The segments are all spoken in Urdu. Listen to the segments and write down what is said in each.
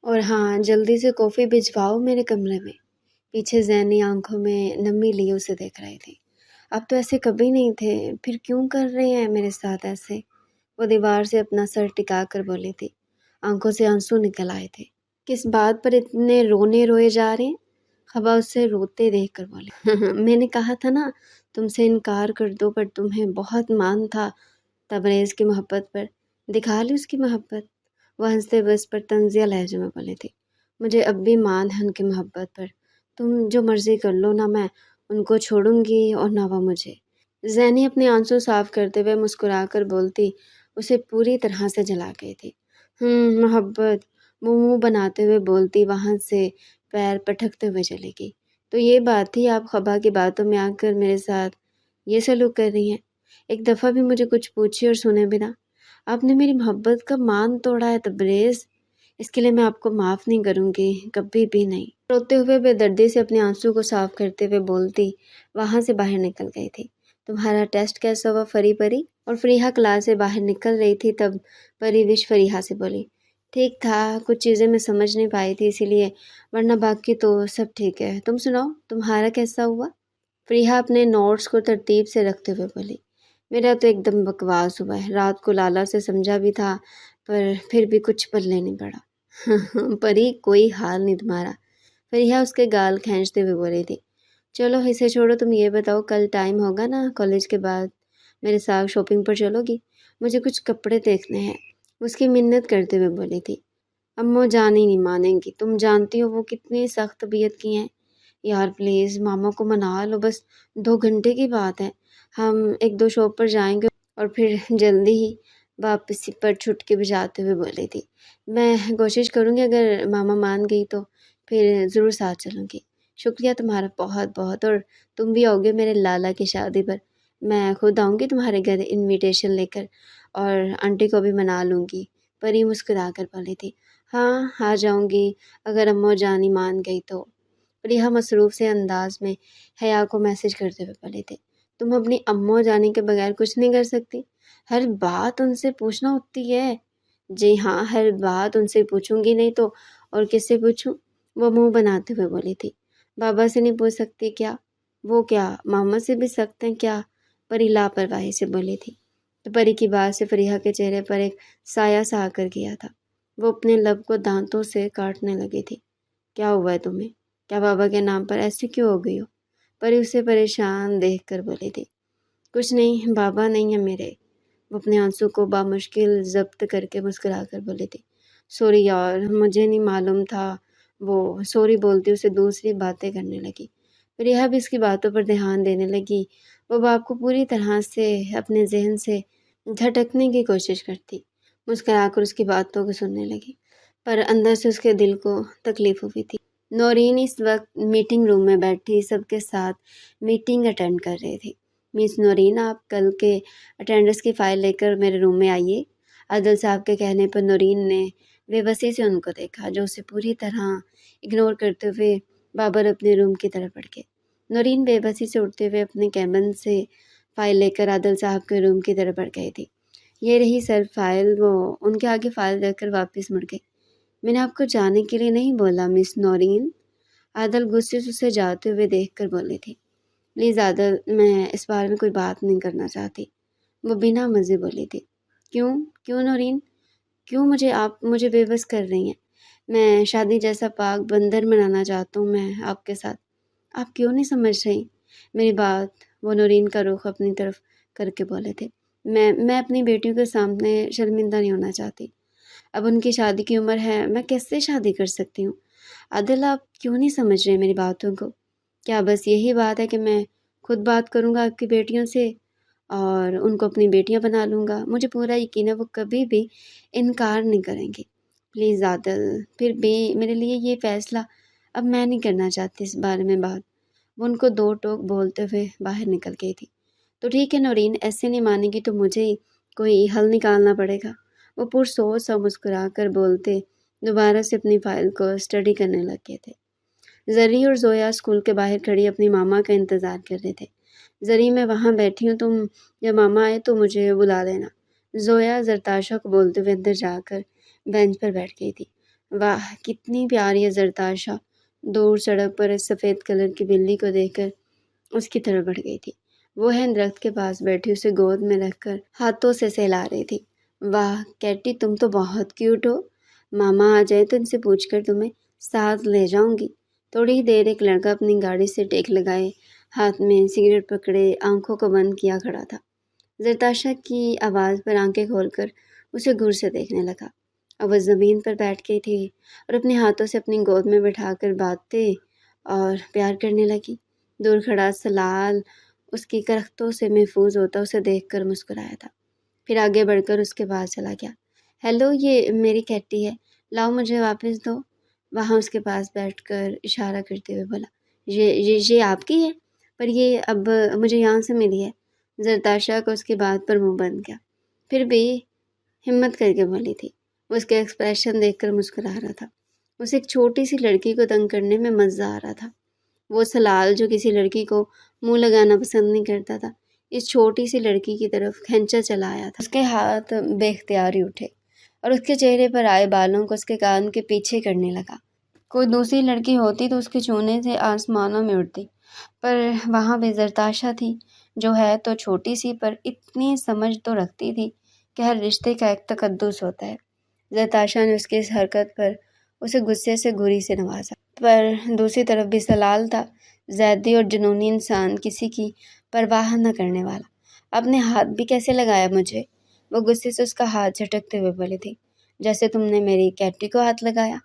اور ہاں جلدی سے کافی بھجواؤ میرے کمرے میں۔ پیچھے زینی آنکھوں میں نمی لیے اسے دیکھ رہی تھی۔ اب تو ایسے کبھی نہیں تھے، پھر کیوں کر رہے ہیں میرے ساتھ ایسے؟ وہ دیوار سے اپنا سر ٹکا کر بولی تھی۔ آنکھوں سے آنسو نکل آئے تھے۔ کس بات پر اتنے رونے روئے جا رہے ہیں؟ خبا اسے روتے دیکھ کر بولی۔ میں نے کہا تھا نا تم سے انکار کر دو، پر تمہیں بہت مان تھا تبریز کی محبت پر، دکھا لی اس کی محبت۔ وہ ہنستے ہوئے اس پر طنزیہ لہجے میں بولے تھے۔ مجھے اب بھی مان ہے ان کی محبت پر، تم جو مرضی کر لو، نہ میں ان کو چھوڑوں گی اور نہ وہ مجھے۔ زینی اپنے آنسو صاف کرتے ہوئے مسکرا کر بولتی اسے پوری طرح سے جلا گئی تھی۔ محبت، وہ منہ بناتے ہوئے بولتی وہاں سے پیر پٹکتے ہوئے چلے گئی۔ تو یہ بات تھی، آپ خبا کی باتوں میں آ کر میرے ساتھ یہ سلوک کر رہی ہیں؟ ایک دفعہ بھی مجھے کچھ پوچھے اور سنے بنا آپ نے میری محبت کا مان توڑا ہے تبریز، اس کے لیے میں آپ کو معاف نہیں کروں گی، کبھی بھی نہیں۔ روتے ہوئے بے دردی سے اپنے آنسو کو صاف کرتے ہوئے بولتی وہاں سے باہر نکل گئی تھی۔ تمہارا ٹیسٹ کیسا ہوا فری پری؟ اور فریحہ کلاس سے باہر نکل رہی تھی تب پری وش فریحہ سے بولی۔ ٹھیک تھا، کچھ چیزیں میں سمجھ نہیں پائی تھی اسی لیے، ورنہ باقی تو سب ٹھیک ہے۔ تم سناؤ تمہارا کیسا ہوا؟ فریحہ اپنے نوٹس کو ترتیب سے رکھتے ہوئے بولی۔ میرا تو ایک دم بکواس ہوا ہے، رات کو لالا سے سمجھا بھی تھا پر پھر بھی کچھ پلے نہیں پڑا۔ پری کوئی حال نہیں تمہارا، فریحہ اس کے گال کھینچتے ہوئے بولی تھی۔ چلو اسے چھوڑو، تم یہ بتاؤ کل ٹائم ہوگا نا کالج کے بعد میرے ساتھ شاپنگ پر چلو گی؟ مجھے کچھ کپڑے دیکھنے ہیں، اس کی منت کرتے ہوئے بولی تھی۔ اماں جان ہی نہیں مانیں گی، تم جانتی ہو وہ کتنی سخت طبیعت کی ہیں۔ یار پلیز ماما کو منا لو، بس 2 گھنٹے کی بات ہے، ہم 1-2 شاپ پر جائیں گے اور پھر جلدی ہی واپسی پر چھٹکی بجاتے ہوئے بولی تھی۔ میں کوشش کروں گی، اگر ماما مان گئی تو پھر ضرور ساتھ چلوں گی۔ شکریہ تمہارا بہت بہت، اور تم بھی آؤ گے میرے لالا کی شادی پر؟ میں خود آؤں گی تمہارے گھر انویٹیشن لے کر، اور آنٹی کو بھی منا لوں گی۔ پری مسکرا کر بولی تھی۔ ہاں آ جاؤں گی اگر اماں جانی مان گئی تو۔ فریحہ مصروف سے انداز میں حیا کو میسج کرتے ہوئے بولی تھی۔ تم اپنی اماں جانے کے بغیر کچھ نہیں کر سکتی؟ ہر بات ان سے پوچھنا ہوتی ہے؟ جی ہاں، ہر بات ان سے پوچھوں گی، نہیں تو اور کس سے پوچھوں؟ وہ منہ بناتے ہوئے بولی تھی۔ بابا سے نہیں پوچھ سکتی کیا؟ وہ کیا ماما سے بھی سکت ہیں کیا؟ پری لاپرواہی سے بولی تھی۔ تو پری کی بات سے فریحہ کے چہرے پر ایک سایہ سا آ کر گیا تھا۔ وہ اپنے لب کو دانتوں سے کاٹنے لگی تھی۔ کیا ہوا ہے تمہیں؟ کیا بابا کے نام پر ایسے کیوں ہو گئی ہو؟ پری اسے پریشان دیکھ کر بولی تھی۔ کچھ نہیں، بابا نہیں ہے میرے۔ وہ اپنے آنسو کو بامشکل ضبط کر کے مسکرا کر بولی تھی۔ سوری یار، مجھے نہیں معلوم تھا۔ وہ سوری بولتی اسے دوسری باتیں کرنے لگی۔ فریحہ بھی اس کی باتوں پر دھیان دینے لگی۔ وہ باپ کو پوری طرح سے اپنے ذہن سے جھٹکنے کی کوشش کرتی، مسکرا کر اس کی باتوں کو سننے لگی، پر اندر سے اس کے دل کو تکلیف ہوئی تھی۔ نورین اس وقت میٹنگ روم میں بیٹھی سب کے ساتھ میٹنگ اٹینڈ کر رہی تھی۔ مس نورین، آپ کل کے اٹینڈنس کی فائل لے کر میرے روم میں آئیے۔ عادل صاحب کے کہنے پر نورین نے بے بسی سے ان کو دیکھا، جو اسے پوری طرح اگنور کرتے ہوئے بابر اپنے روم کی طرف بڑھ گئے۔ نورین بے بسی سے اٹھتے ہوئے اپنے کیبن سے فائل لے کر عادل صاحب کے روم کی طرف بڑھ گئی تھی۔ یہ رہی سر فائل۔ وہ ان کے آگے فائل رکھ کر واپس مڑ گئے۔ میں نے آپ کو جانے کے لیے نہیں بولا مس نورین، عادل غصے سے اسے جاتے ہوئے دیکھ کر بولی تھی۔ پلیز عادل، میں اس بارے میں کوئی بات نہیں کرنا چاہتی، وہ بنا مزے بولی تھی۔ کیوں نورین؟ کیوں آپ مجھے بے بس کر رہی ہیں؟ میں شادی جیسا پاک بندر منانا چاہتا ہوں میں آپ کے ساتھ، آپ کیوں نہیں سمجھ رہی میری بات؟ وہ نورین کا رخ اپنی طرف کر کے بولے تھے۔ میں اپنی بیٹیوں کے سامنے شرمندہ نہیں ہونا چاہتی، اب ان کی شادی کی عمر ہے، میں کیسے شادی کر سکتی ہوں؟ عادل، آپ کیوں نہیں سمجھ رہے میری باتوں کو؟ کیا بس یہی بات ہے کہ میں خود بات کروں گا آپ کی بیٹیوں سے اور ان کو اپنی بیٹیاں بنا لوں گا؟ مجھے پورا یقین ہے وہ کبھی بھی انکار نہیں کریں گے۔ پلیز عادل، پھر بھی میرے لیے یہ فیصلہ اب میں نہیں کرنا چاہتی اس بارے میں بات۔ وہ ان کو 2 ٹوک بولتے ہوئے باہر نکل گئی تھی۔ تو ٹھیک ہے نورین، ایسے نہیں مانے گی تو مجھے ہی کوئی حل نکالنا پڑے گا، وہ پرسوچ سا مسکرا کر بولتے دوبارہ سے اپنی فائل کو اسٹڈی کرنے لگے تھے۔ زری اور زویا اسکول کے باہر کھڑی اپنی ماما کا انتظار کر رہے تھے۔ زری، میں وہاں بیٹھی ہوں، تم جب ماما آئے تو مجھے بلا لینا۔ زویا زرتاشا کو بولتے ہوئے اندر جا کر بینچ پر بیٹھ گئی تھی۔ واہ کتنی پیاری ہے زرتاشا، دور سڑک پر اس سفید کلر کی بلی کو دیکھ کر اس کی طرف بڑھ گئی تھی۔ وہ ہے درخت کے پاس بیٹھی اسے گود میں رکھ کر ہاتھوں سے سہلا رہی تھی۔ واہ کیٹی تم تو بہت کیوٹ ہو، ماما آ جائے تو ان سے پوچھ کر تمہیں ساتھ لے جاؤں گی۔ تھوڑی ہی دیر ایک لڑکا اپنی گاڑی سے ٹیک لگائے ہاتھ میں سگریٹ پکڑے آنکھوں کو بند کیا کھڑا تھا۔ زرتاشا کی آواز پر آنکھیں کھول کر اسے غور سے دیکھنے لگا۔ اب وہ زمین پر بیٹھ گئی تھی اور اپنے ہاتھوں سے اپنی گود میں بٹھا کر باتیں اور پیار کرنے لگی۔ دور کھڑا سلال اس کی کرختوں سے محفوظ ہوتا اسے دیکھ کر مسکرایا تھا، پھر آگے بڑھ کر اس کے پاس چلا گیا۔ ہیلو یہ میری کیٹی ہے، لاؤ مجھے واپس دو۔ وہاں اس کے پاس بیٹھ کر اشارہ کرتے ہوئے بولا، یہ آپ کی ہے، پر یہ اب مجھے یہاں سے ملی ہے۔ زرتاشا کو اس کی بات پر منہ بند کیا، پھر بھی ہمت کر کے بولی تھی۔ وہ اس کے ایکسپریشن دیکھ کر مسکرا رہا تھا۔ اسے ایک چھوٹی سی لڑکی کو تنگ کرنے میں مزہ آ رہا تھا۔ وہ سلال جو کسی لڑکی کو منہ لگانا پسند نہیں کرتا تھا، اس چھوٹی سی لڑکی کی طرف کھینچا چلا آیا تھا۔ اس کے ہاتھ بے اختیار ہی اٹھے اور اس کے چہرے پر آئے بالوں کو اس کے کان کے پیچھے کرنے لگا۔ کوئی دوسری لڑکی ہوتی تو اس کے چھونے سے آسمانوں میں اڑتی، پر وہاں بھی زرتاشا تھی جو ہے تو چھوٹی سی پر اتنی سمجھ تو رکھتی تھی کہ ہر رشتے کا ایک تقدس ہوتا ہے۔ زرتاشا نے اس کی اس حرکت پر اسے غصے سے گوری سے نوازا، پر دوسری طرف بھی سلال تھا، زیدی اور جنونی انسان، کسی کی پرواہ نہ کرنے والا۔ آپ نے ہاتھ بھی کیسے لگایا مجھے؟ وہ غصے سے اس کا ہاتھ جھٹکتے ہوئے بولی تھی۔ جیسے تم نے میری کیٹی کو ہاتھ لگایا،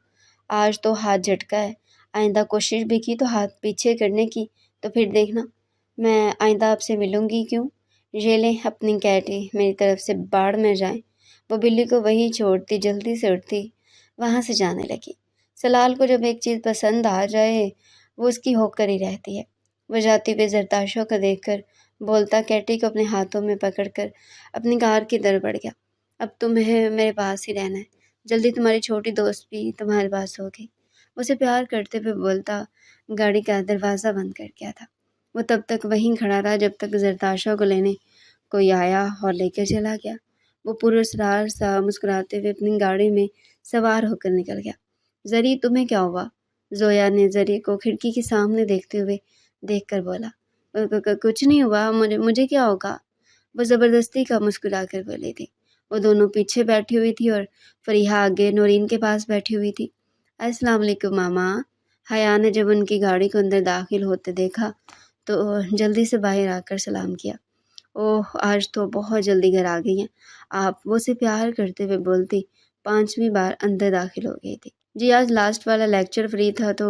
آج تو ہاتھ جھٹکا ہے، آئندہ کوشش بھی کی تو ہاتھ پیچھے کرنے کی تو پھر دیکھنا میں آئندہ آپ سے ملوں گی کیوں۔ یہ لیں اپنی کیٹی، میری طرف سے باڑ میں جائیں۔ وہ بلی کو وہیں چھوڑتی جلدی سے اٹھتی وہاں سے جانے لگی۔ سلال کو جب ایک چیز پسند آ جائے وہ اس کی ہو کر ہی رہتی ہے۔ وہ جاتی ہوئے زرتاشا کو دیکھ کر بولتا کیٹی کو اپنے ہاتھوں میں پکڑ کر اپنی کار کی طرف بڑھ گیا۔ اب تمہیں میرے پاس ہی رہنا ہے، جلدی تمہاری چھوٹی دوست بھی تمہارے پاس ہوگی۔ اسے پیار کرتے ہوئے بولتا گاڑی کا دروازہ بند کر گیا تھا۔ وہ تب تک وہیں کھڑا رہا جب تک زرتاشا کو لینے کوئی آیا اور لے کر چلا گیا۔ وہ پراسرار سا مسکراتے ہوئے اپنی گاڑی میں سوار ہو کر نکل گیا۔ زری تمہیں کیا ہوا؟ زویا نے زری کو کھڑکی کے سامنے دیکھتے ہوئے دیکھ کر بولا۔ کچھ نہیں ہوا، مجھے کیا ہوگا؟ وہ زبردستی کا مسکرا کر بولی تھی۔ وہ دونوں پیچھے بیٹھی ہوئی تھی اور فریحہ آگے نورین کے پاس بیٹھی ہوئی تھی۔ السلام علیکم ماما۔ حیا نے جب ان کی گاڑی کو اندر داخل ہوتے دیکھا تو جلدی سے باہر آ کر سلام کیا۔ اوہ آج تو بہت جلدی گھر آ گئی ہیں آپ، وہ اسے پیار کرتے ہوئے بولتی 5ویں بار اندر داخل ہو گئی تھی۔ جی آج لاسٹ والا لیکچر فری تھا تو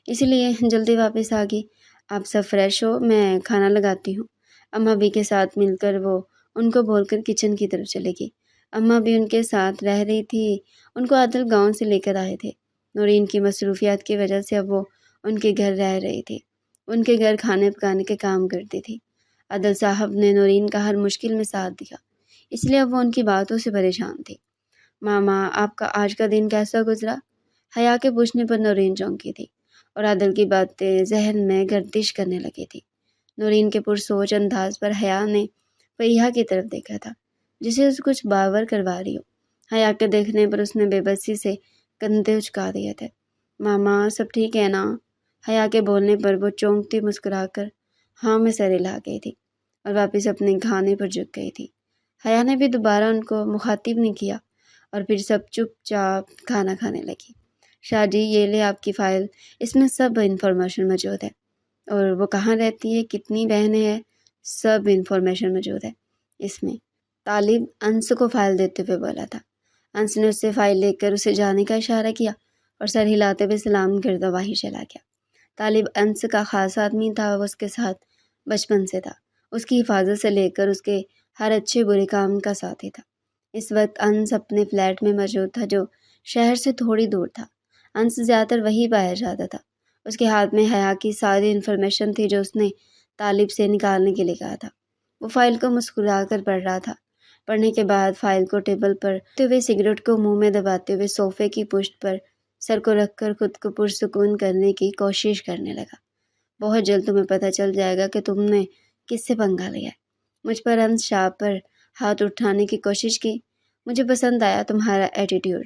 اسی لیے جلدی واپس آ گئی۔ آپ سب فریش ہو، میں کھانا لگاتی ہوں۔ اماں بھی کے ساتھ مل کر وہ ان کو بول کر کچن کی طرف چلے گی۔ اماں بھی ان کے ساتھ رہ رہی تھی، ان کو عادل گاؤں سے لے کر آئے تھے۔ نورین کی مصروفیات کی وجہ سے اب وہ ان کے گھر رہ رہی تھی، ان کے گھر کھانے پکانے کے کام کرتی تھی۔ عادل صاحب نے نورین کا ہر مشکل میں ساتھ دیا، اس لیے اب وہ ان کی باتوں سے پریشان تھی۔ ماما آپ کا آج کا دن کیسا گزرا؟ حیا کے پوچھنے پر نورین چونکی تھی اور عادل کی باتیں ذہن میں گردش کرنے لگی تھی۔ نورین کے پرسوچ انداز پر حیا نے فریحہ کی طرف دیکھا تھا جسے اسے کچھ باور کروا رہی ہو۔ حیا کے دیکھنے پر اس نے بے بسی سے کندھے اچکا دیے تھے۔ ماما سب ٹھیک ہے نا؟ حیا کے بولنے پر وہ چونکتی مسکرا کر ہاں میں سر ہلا گئی تھی اور واپس اپنے کھانے پر جھک گئی تھی۔ حیا نے بھی دوبارہ ان کو مخاطب نہیں کیا اور پھر سب چپ چاپ کھانا کھانے لگی۔ شاہ جی یہ لے آپ کی فائل، اس میں سب انفارمیشن موجود ہے، اور وہ کہاں رہتی ہے، کتنی بہنیں ہیں، سب انفارمیشن موجود ہے اس میں۔ طالب انس کو فائل دیتے ہوئے بولا تھا۔ انس نے اس سے فائل لے کر اسے جانے کا اشارہ کیا اور سر ہلاتے ہوئے سلام کرتا وہیں چلا گیا۔ طالب انس کا خاص آدمی تھا، وہ اس کے ساتھ بچپن سے تھا، اس کی حفاظت سے لے کر اس کے ہر اچھے برے کام کا ساتھی تھا۔ اس وقت انس اپنے فلیٹ میں موجود تھا جو شہر سے تھوڑی دور تھا۔ انس زیادہ تر وہی پایا جاتا تھا۔ اس کے ہاتھ میں حیا کی ساری انفارمیشن تھی جو اس نے طالب سے نکالنے کے لیے کہا تھا۔ وہ فائل کو مسکرا کر پڑھ رہا تھا۔ پڑھنے کے بعد فائل کو ٹیبل پر رکھتے ہوئے سگریٹ کو منہ میں دباتے ہوئے صوفے کی پشت پر سر کو رکھ کر خود کو پرسکون کرنے کی کوشش کرنے لگا۔ بہت جلد تمہیں پتہ چل جائے گا کہ تم نے کس سے پنگا لیا ہے۔ مجھ پر انس شاہ پر ہاتھ اٹھانے کی کوشش کی، مجھے پسند آیا تمہارا ایٹیٹیوڈ۔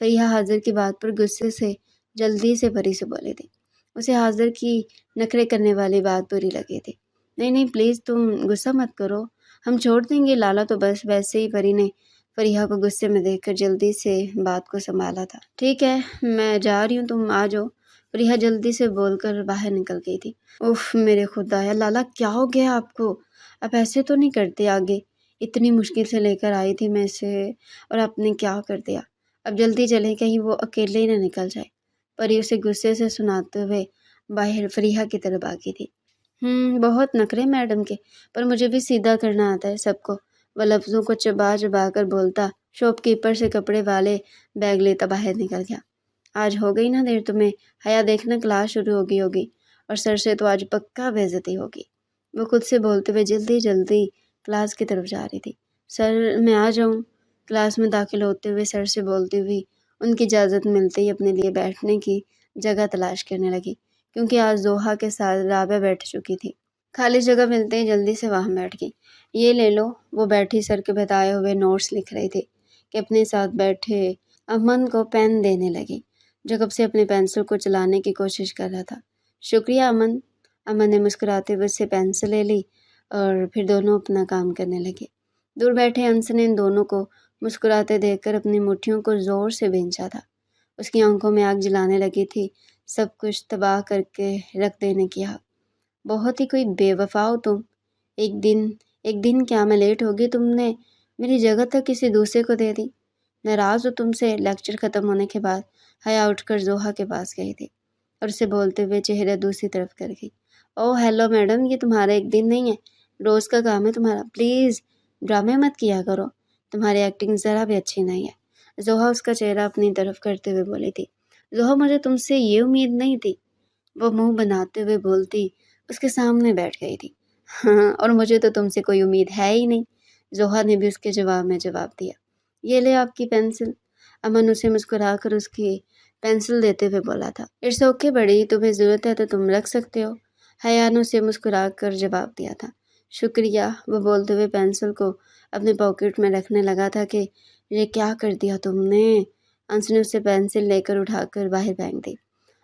فریحہ حاضر کی بات پر غصے سے جلدی سے پری سے بولی تھی۔ اسے حاضر کی نخرے کرنے والی بات بری لگی تھی۔ نہیں نہیں پلیز تم غصہ مت کرو، ہم چھوڑ دیں گے لالا تو بس۔ ویسے ہی پری نے فریحہ کو غصے میں دیکھ کر جلدی سے بات کو سنبھالا تھا۔ ٹھیک ہے میں جا رہی ہوں، تم آ جاؤ۔ فریحہ جلدی سے بول کر باہر نکل گئی تھی۔ اف میرے خدایا، لالا کیا ہو گیا آپ کو؟ اب ایسے تو نہیں کرتے آگے، اتنی مشکل سے لے کر آئی تھی میں اسے اور آپ نے کیا کر دیا۔ اب جلدی چلیں کہیں وہ اکیلے ہی نہ نکل جائے۔ پری اسے غصے سے سناتے ہوئے باہر فریحہ کی طرف آگئی تھی۔ بہت نخرے میڈم کے، پر مجھے بھی سیدھا کرنا آتا ہے سب کو، وہ لفظوں کو چبا چبا کر بولتا شاپ کیپر سے کپڑے والے بیگ لیتا باہر نکل گیا۔ آج ہو گئی نا دیر تمہیں، حیا دیکھنا کلاس شروع ہوگی اور سر سے تو آج پکا بے عزتی ہوگی۔ وہ خود سے بولتے ہوئے جلدی جلدی کلاس کی طرف جا رہی تھی۔ سر میں آ جاؤں؟ کلاس میں داخل ہوتے ہوئے سر سے بولتی ہوئی ان کی اجازت ملتے ہی اپنے لیے بیٹھنے کی جگہ تلاش کرنے لگی، کیونکہ آج زوہا کے ساتھ رابعہ بیٹھ چکی تھی۔ خالی جگہ ملتے ہی جلدی سے وہاں بیٹھ گئی۔ یہ لے لو، وہ بیٹھی سر کے بتائے ہوئے نوٹس لکھ رہی تھی کہ اپنے ساتھ بیٹھے امن کو پین دینے لگی، جو کب سے اپنے پینسل کو چلانے کی کوشش کر رہا تھا۔ شکریہ امن۔ امن نے مسکراتے ہوئے اس سے پینسل لے لی اور پھر دونوں اپنا کام کرنے لگے۔ دور بیٹھے انس نے ان دونوں کو مسکراتے دیکھ کر اپنی مٹھیوں کو زور سے بھینچا تھا۔ اس کی آنکھوں میں آگ جلانے لگی تھی، سب کچھ تباہ کر کے رکھ دینے کی آگ۔ بہت ہی کوئی بے وفا ہو تم۔ ایک دن کیا میں لیٹ ہوگی تم نے میری جگہ تک کسی دوسرے کو دے دی۔ ناراض ہو تم سے۔ لیکچر ختم ہونے کے بعد حیا اٹھ کر زوہا کے پاس گئی تھی اور اسے بولتے ہوئے چہرہ دوسری طرف کر گئی۔ اوہ ہیلو میڈم، یہ تمہارا ایک دن نہیں ہے، روز کا کام ہے تمہارا، پلیز ڈرامے مت کیا کرو، تمہاری ایکٹنگ ذرا بھی اچھی نہیں ہے۔ زوہا اس کا چہرہ اپنی طرف کرتے ہوئے بولی تھی۔ زوہا مجھے تم سے یہ امید نہیں تھی، وہ منہ بناتے ہوئے بولتی اس کے سامنے بیٹھ گئی تھی۔ ہاں اور مجھے تو تم سے کوئی امید ہے ہی نہیں، زوہا نے بھی اس کے جواب میں جواب دیا۔ یہ لے آپ کی پینسل۔ امن اسے مسکرا کر اس کی پینسل دیتے ہوئے بولا تھا۔ اٹس اوکے بڑی، تمہیں ضرورت ہے تو تم رکھ سکتے ہو، حیا نے اسے مسکرا کر جواب دیا تھا۔ شکریہ، وہ بولتے ہوئے پینسل کو اپنے پاکٹ میں رکھنے لگا تھا کہ یہ کیا کر دیا تم نے۔ انس نے اسے پینسل لے کر اٹھا کر باہر پھینک دی۔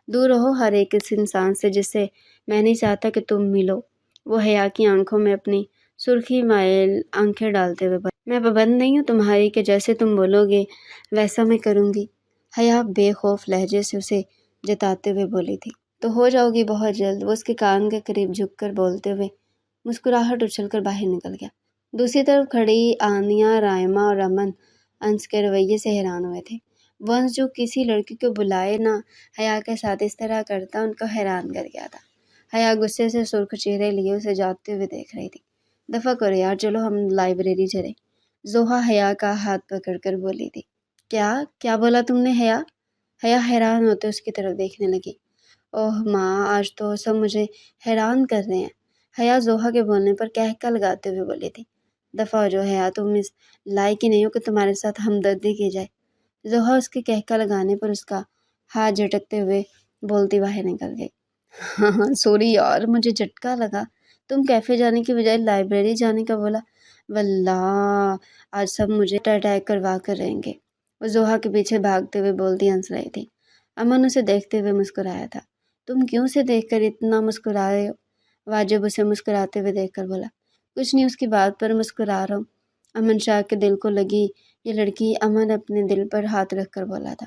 دور رہو ہر ایک اس انسان سے جس سے میں نہیں چاہتا کہ تم ملو، وہ حیا کی آنکھوں میں اپنی سرخی مائل آنکھیں ڈالتے ہوئے بولا۔ میں پابند نہیں ہوں تمہاری کہ جیسے تم بولو گے ویسا میں کروں گی، حیا بے خوف لہجے سے اسے جتاتے ہوئے بولی تھی۔ تو ہو جاؤ گی بہت جلد، وہ اس کے کان کے قریب جھک کر بولتے ہوئے مسکراہٹ اچھل کر باہر نکل گیا۔ دوسری طرف کھڑی آنیہ، رائمہ اور امن انس کے رویے سے حیران ہوئے تھے۔ وہ انس جو کسی لڑکی کو بلائے نہ حیا کے ساتھ اس طرح کرتا ان کو حیران کر گیا تھا۔ حیا غصے سے سرخ چہرے لیے اسے جاتے ہوئے دیکھ رہی تھی۔ دفع کرو یار، چلو ہم لائبریری چلیں، زوہا حیا کا ہاتھ پکڑ کر بولی تھی۔ کیا بولا تم نے حیا؟ حیا حیران ہوتے اس کی طرف دیکھنے لگی۔ اوہ ماں، آج تو سب مجھے حیران کر رہے ہیں، حیا زوہا کے بولنے پر کہکا لگاتے ہوئے بولی تھی۔ دفع ہو جو حیا، تم اس لائق ہی نہیں ہو کہ تمہارے ساتھ ہمدردی کی جائے۔ زوہا اس کے کہکا لگانے پر اس کا ہاتھ جھٹکتے ہوئے بولتی باہر نکل گئی۔ ہاں سوری یار، مجھے جھٹکا لگا، تم کیفے جانے کی بجائے لائبریری جانے کا بولا، واللہ آج سب مجھے اٹیک کروا کر رہیں گے، وہ زوہا کے پیچھے بھاگتے ہوئے بولتی ہنس رہی تھی۔ امن اسے دیکھتے ہوئے مسکرایا تھا۔ تم کیوں اسے دیکھ کر اتنا مسکرا رہے ہو؟ واجب اسے مسکراتے ہوئے دیکھ کر بولا۔ کچھ نہیں، اس کی بات پر مسکرا رہا ہوں۔ امن شاہ کے دل کو لگی یہ لڑکی، امن اپنے دل پر ہاتھ رکھ کر بولا تھا۔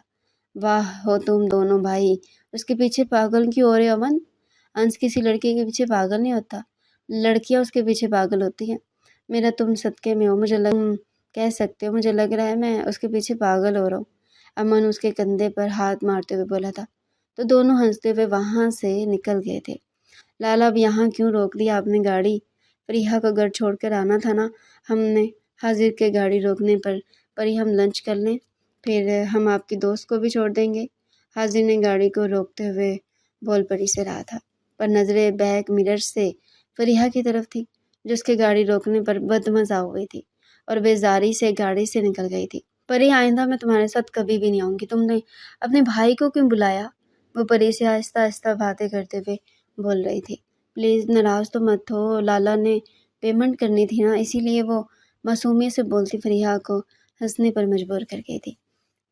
واہ ہو تم دونوں بھائی، اس کے پیچھے پاگل کیوں ہو رہے ہو امن؟ انس کسی لڑکی کے پیچھے پاگل نہیں ہوتا، لڑکیاں اس کے پیچھے پاگل ہوتی ہیں۔ میرا تم صدقے میں ہو، کہہ سکتے ہو مجھے لگ رہا ہے میں اس کے پیچھے پاگل ہو رہا ہوں، امن اس کے کندھے پر ہاتھ مارتے ہوئے بولا تھا۔ تو دونوں ہنستے ہوئے وہاں سے نکل گئے تھے۔ لالا اب یہاں کیوں روک دیا آپ نے گاڑی؟ فریحہ کو گھر چھوڑ کر آنا تھا نا۔ ہم نے حاضر کے گاڑی روکنے پر پری ہم لنچ کر لیں، پھر ہم آپ کی دوست کو بھی چھوڑ دیں گے، حاضر نے گاڑی کو روکتے ہوئے بول پری سے رہا تھا، پر نظریں بیک مرر سے فریحہ کی طرف تھی جو اس کے گاڑی روکنے پر بدمزہ ہو گئی تھی اور بیزاری سے گاڑی سے نکل گئی تھی۔ پری آئندہ میں تمہارے ساتھ کبھی بھی نہیں آؤں گی، تم نے اپنے بھائی کو کیوں بلایا؟ وہ پری سے آہستہ آہستہ باتیں کرتے ہوئے بول رہی تھی۔ پلیز ناراض تو مت ہو، لالا نے پیمنٹ کرنی تھی نا، اسی لیے وہ معصومیت سے بولتی فریحہ کو ہنسنے پر مجبور کر گئی تھی۔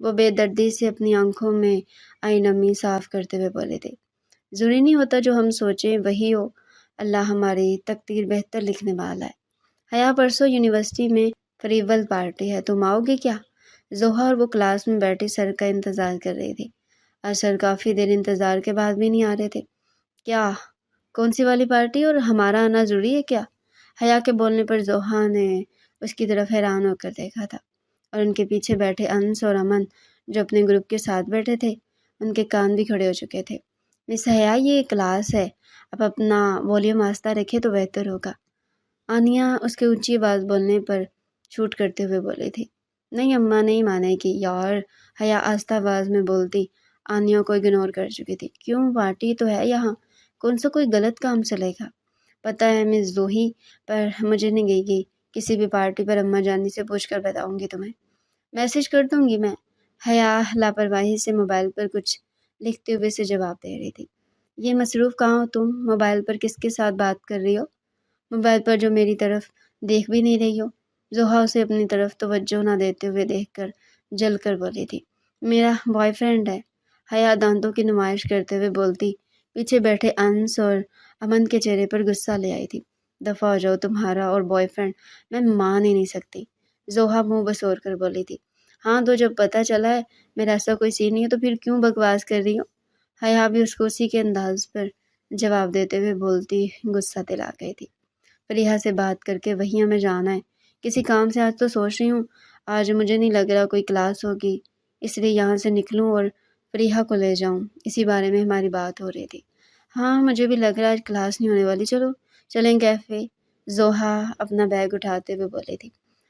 وہ بے دردی سے اپنی آنکھوں میں آئی نمی صاف کرتے ہوئے بولے تھے، ضروری نہیں ہوتا جو ہم سوچیں وہی ہو، اللہ ہماری تقدیر بہتر لکھنے والا ہے۔ حیا پرسوں یونیورسٹی میں فریول پارٹی ہے، تم آؤ گے کیا؟ زوہا اور وہ کلاس میں بیٹھی سر کا انتظار کر رہی تھی، اور سر کافی دیر انتظار کے بعد بھی نہیں آ رہے تھے۔ کیا؟ کون سی والی پارٹی اور ہمارا آنا ضروری ہے کیا؟ حیا کے بولنے پر زوہا نے اس کی طرف حیران ہو کر دیکھا تھا، اور ان کے پیچھے بیٹھے انس اور امن جو اپنے گروپ کے ساتھ بیٹھے تھے ان کے کان بھی کھڑے ہو چکے تھے۔ مس حیا، یہ کلاس ہے، اب اپنا والیوم آہستہ رکھے تو بہتر ہوگا۔ آنیہ اس کے اونچی آواز بولنے پر چھوٹ کرتے ہوئے بولی تھی۔ نہیں اماں نہیں مانے گی یار، حیا آہستہ آواز میں بولتی آنیہ کو اگنور کر چکی تھی۔ کیوں؟ پارٹی تو ہے یہاں، کون سا کوئی غلط کام چلے گا؟ پتہ ہے مس زوہی، پر مجھے نہیں گئی کسی بھی پارٹی پر اماں جانی سے پوچھ کر بتاؤں گی تمہیں، میسج کر دوں گی میں۔ حیا لاپرواہی سے موبائل پر کچھ لکھتے ہوئے سے جواب دے رہی تھی۔ یہ مصروف کہاں ہو تم؟ موبائل پر کس کے ساتھ بات کر رہی ہو؟ موبائل پر جو میری طرف دیکھ بھی نہیں رہی ہو؟ زوہا اسے اپنی طرف توجہ نہ دیتے ہوئے دیکھ کر جل کر بولی تھی۔ میرا بوائے فرینڈ ہے، حیا دانتوں کی نمائش کرتے ہوئے بولتی پیچھے بیٹھے انس اور امن کے چہرے پر غصہ لے آئی تھی۔ دفعہ ہو جاؤ، تمہارا اور بوائے فرینڈ میں مان ہی نہیں سکتی، زوہا منہ بسور کر بولی تھی۔ ہاں تو جب پتہ چلا ہے میرا ایسا کوئی سین نہیں ہے تو پھر کیوں بکواس کر رہی ہو؟ حیا بھی اس کو اسی کے انداز پر جواب دیتے ہوئے بولتی غصہ دلا گئی تھی۔ فریحہ سے بات کر کے وہیں ہمیں جانا ہے، کسی کام سے، آج تو سوچ رہی ہوں آج مجھے نہیں لگ رہا کوئی کلاس ہوگی، اس لیے یہاں سے نکلوں اور فریحہ کو لے جاؤں، اسی بارے میں ہماری بات ہو رہی تھی۔ ہاں مجھے بھی لگ رہا ہے آج کلاس نہیں ہونے والی، چلو چلیں کیفے، زوہا اپنا بیگ اٹھاتے ہوئے بولی تھی۔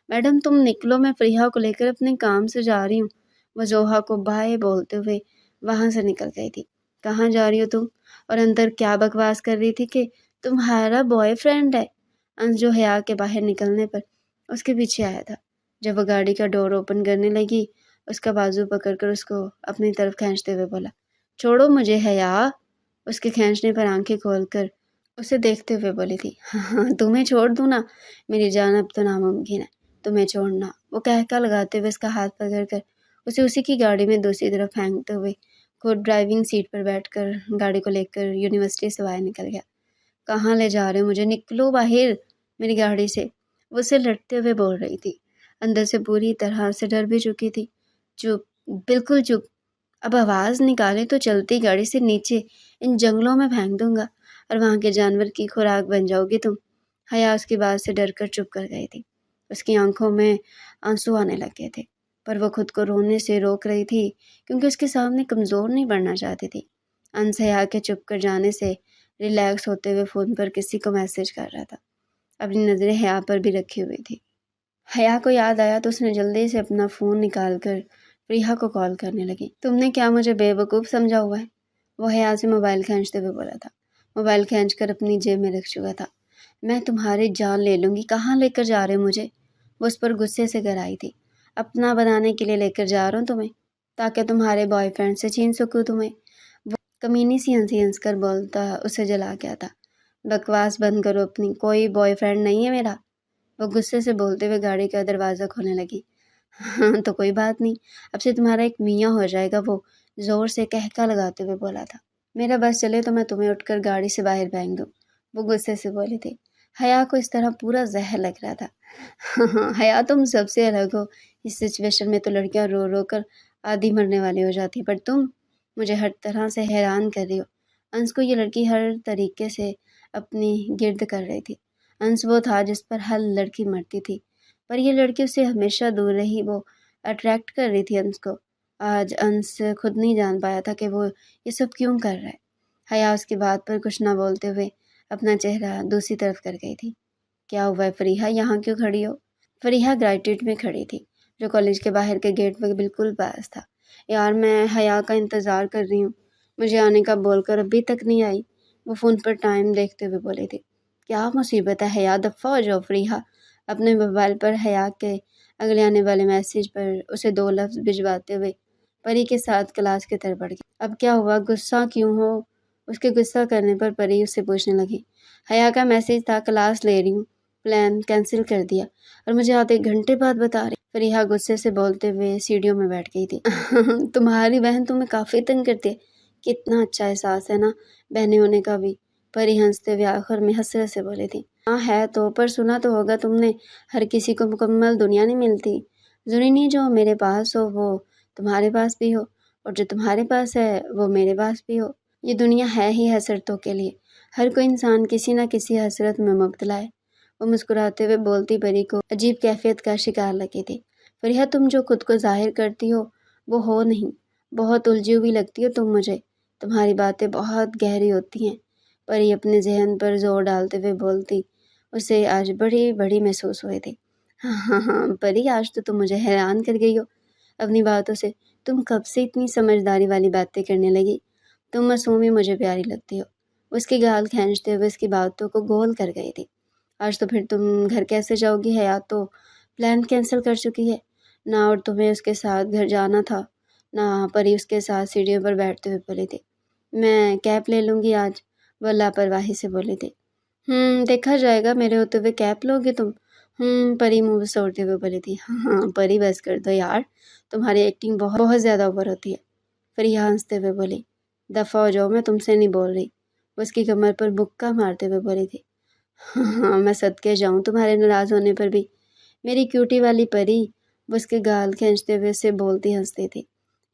میڈم تم نکلو، میں فریحہ کو لے کر اپنے کام سے جا رہی ہوں۔ وہ زوہا کو بائے بولتے ہوئے وہاں سے نکل گئی تھی۔ کہاں جا رہی ہو تم؟ اور اندر کیا بکواس کر رہی تھی کہ تمہارا بوائے فرینڈ ہے؟ انس جو حیا کے باہر نکلنے پر اس کے پیچھے آیا تھا، جب وہ گاڑی کا ڈور اوپن کرنے لگی اس کا بازو پکڑ کر اس کو اپنی طرف کھینچتے ہوئے بولا، چھوڑو مجھے حیا۔ اس کے کھینچنے پر آنکھیں کھول کر اسے دیکھتے ہوئے بولی تھی، ہاں تمہیں چھوڑ دوں نا میری جان، اب تو ناممکن ہے تمہیں چھوڑنا۔ وہ کہکا لگاتے ہوئے اس کا ہاتھ پکڑ کر اسے اسی کی گاڑی میں دوسری طرف پھینکتے ہوئے خود ڈرائیونگ سیٹ پر بیٹھ کر گاڑی کو لے کر یونیورسٹی سے باہر نکل گیا۔ کہاں لے جا رہے ہو مجھے؟ نکلو باہر میری گاڑی سے، وہ اسے لڑتے ہوئے بول رہی تھی، اندر سے پوری طرح سے ڈر بھی چکی تھی۔ چپ، بالکل چپ، اب آواز نکالے تو چلتی گاڑی سے نیچے ان جنگلوں میں پھینک دوں گا اور وہاں کے جانور کی خوراک بن جاؤ گی تم۔ حیا اس کی بات سے ڈر کر چپ کر گئی تھی، اس کی آنکھوں میں آنسو آنے لگے تھے، پر وہ خود کو رونے سے روک رہی تھی کیونکہ اس کے سامنے کمزور نہیں پڑنا چاہتی تھی۔ انس حیا کے چپ کر جانے سے ریلیکس ہوتے ہوئے فون پر کسی کو میسج کر رہا تھا، اپنی نظریں حیا پر بھی رکھی ہوئی تھی۔ حیا کو یاد آیا تو اس نے جلدی سے اپنا فون نکال کر فریحہ کو کال کرنے لگی۔ تم نے کیا مجھے بے وقوف سمجھا ہوا ہے؟ وہ حیا سے موبائل کھینچتے ہوئے بولا تھا، موبائل کھینچ کر اپنی جیب میں رکھ چکا تھا۔ میں تمہاری جان لے لوں گی، کہاں لے کر جا رہے مجھے؟ وہ اس پر غصے سے گرائی تھی۔ اپنا بنانے کے لیے لے کر جا رہا ہوں تمہیں، تاکہ تمہارے بوائے فرینڈ سے چھین سکوں تمہیں، وہ کمینی سی ہنسی ہنس کر بولتا اسے جلا گیا تھا۔ بکواس بند کرو اپنی، کوئی بوائے فرینڈ نہیں ہے میرا، وہ غصے سے بولتے ہوئے گاڑی کا دروازہ کھولنے لگی۔ ہاں تو کوئی بات نہیں، اب سے تمہارا ایک میاں ہو جائے گا، وہ زور سے کہکا لگاتے ہوئے بولا تھا۔ میرا بس چلے تو میں تمہیں اٹھ کر گاڑی سے باہر پھینک دوں، وہ غصے سے بولی تھی۔ حیا کو اس طرح پورا زہر لگ رہا تھا۔ ہاں حیا تم سب سے الگ ہو، اس سچویشن میں تو لڑکیاں رو رو کر آدھی مرنے والی ہو جاتی، پر تم مجھے ہر طرح سے حیران کر رہی ہو۔ انس کو یہ لڑکی ہر طریقے سے اپنی گرد کر رہی تھی۔ انس وہ تھا جس پر ہر لڑکی مرتی تھی، پر یہ لڑکی اس سے ہمیشہ دور رہی، وہ اٹریکٹ کر رہی تھی انس کو۔ آج انس خود نہیں جان پایا تھا کہ وہ یہ سب کیوں کر رہا ہے۔ حیا اس کی بات پر کچھ نہ بولتے ہوئے اپنا چہرہ دوسری طرف کر گئی تھی۔ کیا ہوا ہے فریحہ، یہاں کیوں کھڑی ہو؟ فریحہ گریجویٹ میں کھڑی تھی جو کالج کے باہر کے گیٹ پر بالکل پاس تھا۔ یار میں حیا کا انتظار کر رہی ہوں، مجھے آنے کا بول کر ابھی تک نہیں آئی، وہ فون پر ٹائم دیکھتے ہوئے بولی تھی۔ کیا مصیبت ہے حیا، دفعہ ہو جاؤ فریحہ۔ اپنے موبائل پر حیا کے اگلے آنے والے میسیج پر اسے 2 لفظ بھجواتے ہوئے پری کے ساتھ کلاس کی طرف بڑھ گئی۔ اب کیا ہوا، غصہ کیوں ہو؟ اس کے غصہ کرنے پر پری اس سے پوچھنے لگی۔ حیا کا میسیج تھا، کلاس لے رہی ہوں، پلان کینسل کر دیا اور مجھے آدھے ایک گھنٹے بعد بتا رہی۔ فریحہ غصے سے بولتے ہوئے سیڑھیوں میں بیٹھ گئی تھی۔ تمہاری بہن تمہیں کافی تنگ کرتی ہے۔ کتنا اچھا احساس ہے نا بہنیں ہونے کا بھی، پری ہنستے ہوئے آخر میں حسرت سے بولے تھی۔ ہاں ہے تو، پر سنا تو ہوگا تم نے ہر کسی کو مکمل دنیا نہیں ملتی، ضروری نہیں جو میرے پاس ہو وہ تمہارے پاس بھی ہو، اور جو تمہارے پاس ہے وہ میرے پاس بھی ہو۔ یہ دنیا ہے ہی حسرتوں کے لیے، ہر کوئی انسان کسی نہ کسی حسرت میں مبتلا ہے۔ وہ مسکراتے ہوئے بولتی پری کو عجیب کیفیت کا شکار لگی تھی۔ فریحہ تم جو خود کو ظاہر کرتی وہ ہو نہیں، بہت الجھی ہوئی لگتی ہو تم مجھے، تمہاری باتیں بہت گہری ہوتی ہیں۔ پری اپنے ذہن پر زور ڈالتے ہوئے بولتی، اسے آج بڑی بڑی محسوس ہوئی تھی۔ ہاں پری، آج تو تم مجھے حیران کر گئی ہو اپنی باتوں سے۔ تم کب سے اتنی سمجھداری والی باتیں کرنے لگی؟ تم معصومی مجھے پیاری لگتی ہو۔ اس کی گال کھینچتے ہوئے اس کی باتوں کو گول کر گئی تھی۔ آج تو پھر تم گھر کیسے جاؤ گی؟ حیات تو پلان کینسل کر چکی ہے نہ، اور تمہیں اس کے ساتھ گھر جانا تھا نہ۔ پری اس کے ساتھ سیڑھیوں پر بیٹھتے ہوئے بولی تھی۔ میں کیب لے لوں گی آج، وہ لاپرواہی سے بولی تھی۔ دیکھا جائے گا، میرے ہوتے ہوئے کیب لوگے تم؟ پری منہ سوڑتے ہوئے بولی تھی۔ ہاں پری بس کر دو یار، تمہاری ایکٹنگ بہت زیادہ اوور ہوتی ہے۔ فریحہ ہنستے ہوئے بولی۔ دفعہ ہو جاؤ، میں تم سے نہیں بول رہی، وہ اس کی کمر پر مکہ مارتے ہوئے بولی تھی۔ ہاں میں صدقے جاؤں تمہارے ناراض ہونے پر بھی، میری کیوٹی والی پری، وہ اس کے گال کھینچتے ہوئے اسے بولتی ہنستی تھی۔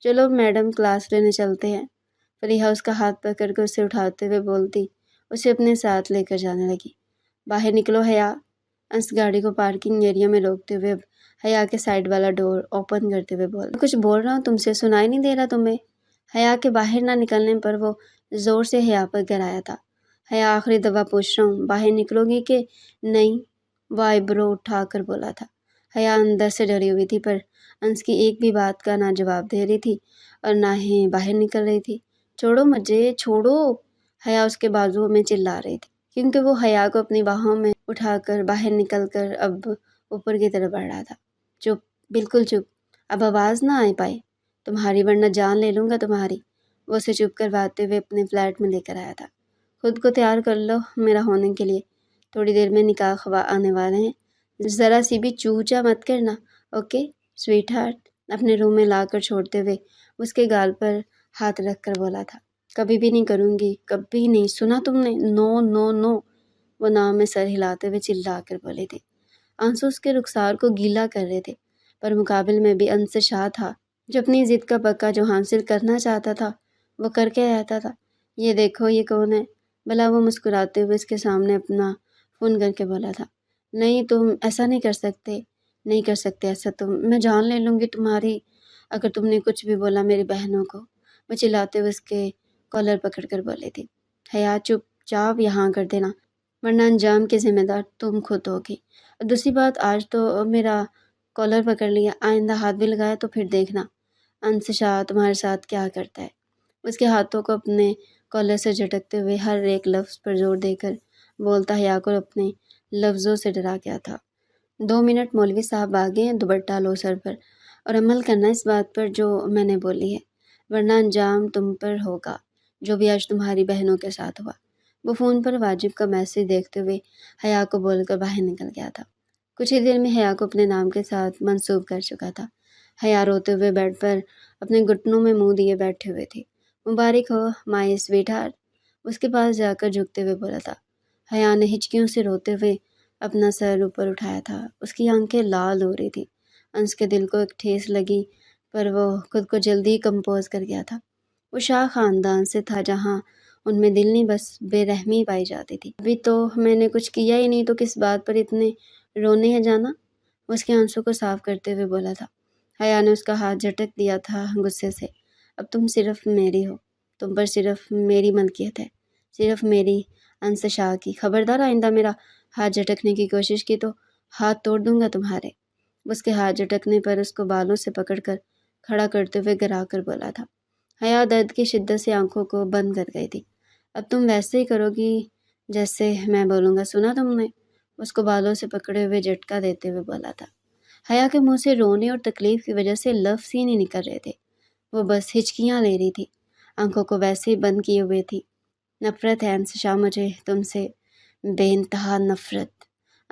چلو میڈم، کلاس لینے چلتے ہیں۔ فریحہ اس کا ہاتھ پکڑ کر اسے اٹھاتے ہوئے بولتی اسے اپنے ساتھ لے کر جانے لگی۔ باہر نکلو حیا، انس گاڑی کو پارکنگ ایریا میں روکتے ہوئے حیا کے سائڈ والا ڈور اوپن کرتے ہوئے بول، کچھ بول رہا ہوں تم سے، سنائی نہیں دے رہا تمہیں؟ حیا کے باہر نہ نکلنے پر وہ زور سے حیا پر گرایا تھا۔ حیا آخری دفعہ پوچھ رہا ہوں، باہر نکلو گی کہ نہیں؟ وہ آئیبرو اٹھا کر بولا تھا۔ حیا اندر سے ڈری ہوئی تھی، پر انس کی ایک بھی بات کا نہ جواب دے رہی تھی اور نہ ہی باہر نکل رہی تھی۔ چھوڑو مجھے، چھوڑو! حیا اس کے بازوؤں میں چلا رہی تھی، کیونکہ وہ حیا کو اپنی باہوں میں اٹھا کر باہر نکل کر اب اوپر کی طرف بڑھ رہا تھا۔ چپ، بالکل چپ، اب آواز نہ آئے پائے تمہاری، ورنہ جان لے لوں گا تمہاری۔ وہ اسے چپ کرواتے ہوئے اپنے فلیٹ میں لے کر آیا تھا۔ خود کو تیار کر لو میرا ہونے کے لیے، تھوڑی دیر میں نکاح خواہ آنے والے ہیں، ذرا سی بھی چوچا مت کرنا، اوکے سویٹ ہارٹ؟ اپنے روم میں لا کر چھوڑتے ہوئے اس کے گال پر ہاتھ رکھ کر بولا تھا۔ کبھی بھی نہیں کروں گی، کبھی نہیں، سنا تم نے؟ نو نو نو! وہ نام میں سر ہلاتے ہوئے چلا کر بولے تھے۔ آنسو اس کے رخسار کو گیلا کر رہے تھے، پر مقابل میں بھی انس شاہ تھا جو اپنی ضد کا پکا جو حاصل کرنا چاہتا تھا وہ کر کے رہتا تھا۔ یہ دیکھو یہ کون ہے بھلا؟ وہ مسکراتے ہوئے اس کے سامنے اپنا فون کر کے بولا تھا۔ نہیں تم ایسا نہیں کر سکتے، نہیں کر سکتے ایسا تم، میں جان لے لوں گی تمہاری اگر تم نے کچھ بھی بولا میری بہنوں کو۔ وہ چلاتے ہوئے اس کے کالر پکڑ کر بولے تھی۔ حیا چپ چاپ یہاں کر دینا، ورنہ انجام کی ذمہ دار تم خود ہوگی۔ اور دوسری بات، آج تو میرا کالر پکڑ لیا، آئندہ ہاتھ بھی لگایا تو پھر دیکھنا انس شاہ تمہارے ساتھ کیا کرتا ہے۔ اس کے ہاتھوں کو اپنے کالر سے جھٹکتے ہوئے ہر ایک لفظ پر زور دے کر بولتا حیا کو اپنے لفظوں سے ڈرا گیا تھا۔ 2 منٹ مولوی صاحب آگے ہیں، دوپٹہ لو سر پر اور عمل کرنا اس بات پر جو میں نے بولی ہے، ورنہ انجام تم پر ہوگا جو بھی آج تمہاری بہنوں کے ساتھ ہوا۔ وہ فون پر واجب کا میسج دیکھتے ہوئے حیا کو بول کر باہر نکل گیا تھا۔ کچھ ہی دیر میں حیا کو اپنے نام کے ساتھ منسوب کر چکا تھا۔ حیا روتے ہوئے بیڈ پر اپنے گھٹنوں میں منہ دیے بیٹھے ہوئے تھی۔ مبارک ہو مائی سویٹ ہارٹ، اس کے پاس جا کر جھکتے ہوئے بولا تھا۔ حیا نے ہچکیوں سے روتے ہوئے اپنا سر اوپر اٹھایا تھا، اس کی آنکھیں لال ہو رہی تھی۔ انس کے دل کو ایک ٹھیس لگی، پر وہ خود کو جلدی کمپوز کر گیا تھا۔ وہ شاہ خاندان سے تھا جہاں ان میں دل نہیں بس بے رحمی پائی جاتی تھی۔ ابھی تو میں نے کچھ کیا ہی نہیں تو کس بات پر اتنے رونے ہیں جانا؟ وہ اس کے آنسوں کو صاف کرتے ہوئے بولا تھا۔ حیا نے اس کا ہاتھ جھٹک دیا تھا غصے سے۔ اب تم صرف میری ہو، تم پر صرف میری ملکیت ہے، صرف میری، انس شاہ کی۔ خبردار آئندہ میرا ہاتھ جھٹکنے کی کوشش کی تو ہاتھ توڑ دوں گا تمہارے۔ اس کے ہاتھ جھٹکنے پر اس کو بالوں سے پکڑ کر کھڑا کرتے ہوئے گرا کر بولا تھا۔ حیا درد کی شدت سے آنکھوں کو بند کر گئی تھی۔ اب تم ویسے ہی کرو گی جیسے میں بولوں گا، سنا تم نے؟ اس کو بالوں سے پکڑے ہوئے جھٹکا دیتے ہوئے بولا تھا۔ حیا کے منہ سے رونے اور تکلیف کی وجہ سے لفظ ہی نہیں نکل رہے تھے، وہ بس ہچکیاں لے رہی تھی، آنکھوں کو ویسے ہی بند کیے ہوئے تھی۔ نفرت ہے انس شاہ، مجھے تم سے بے انتہا نفرت۔